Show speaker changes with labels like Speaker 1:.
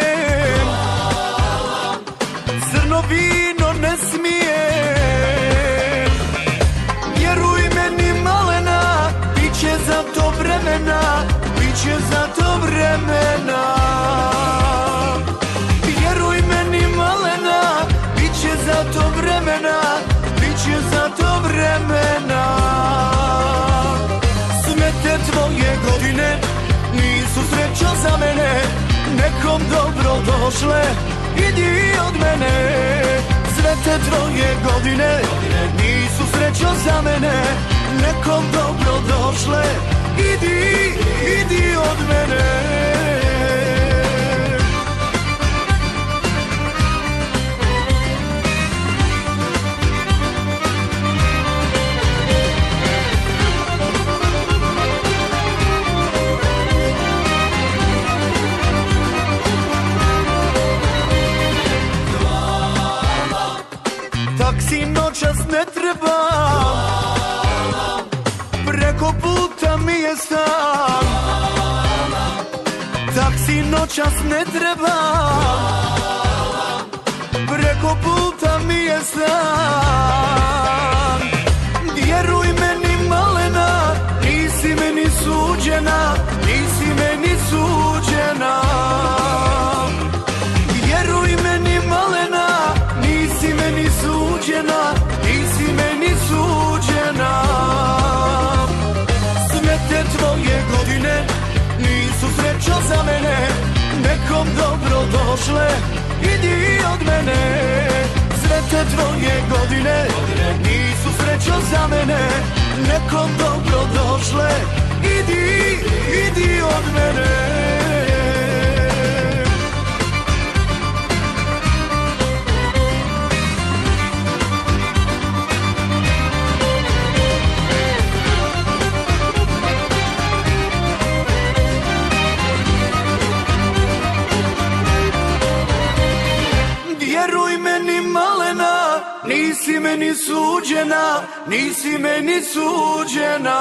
Speaker 1: pijem, crno vino ne smijem. Vjeruj meni malena, bit će za to vremena, bit će za to vremena. Vjeruj meni malena, bit će za to vremena, bit će za to vremena. Sve te tvoje godine nisu sreća za mene, nekom dobro došle, idi od mene. Sve te tvoje godine nisu sreća za mene, nekom dobro došle, idi od mene. Taksi noćas ne treba, preko puta mi je stan. Taksi noćas ne treba, preko puta mi je stan. Vjeruj meni malena, nisi meni suđena, nisi meni suđena. Vjeruj meni malena, nisi meni suđena, nisi meni suđena. Sve te tvoje godine nisu sreća za mene, nekom dobro došle, idi od mene. Sve te tvoje godine nisu sreća za mene, nekom dobro došle, idi od mene. Vjeruj meni malena, nisi meni suđena, nisi meni suđena.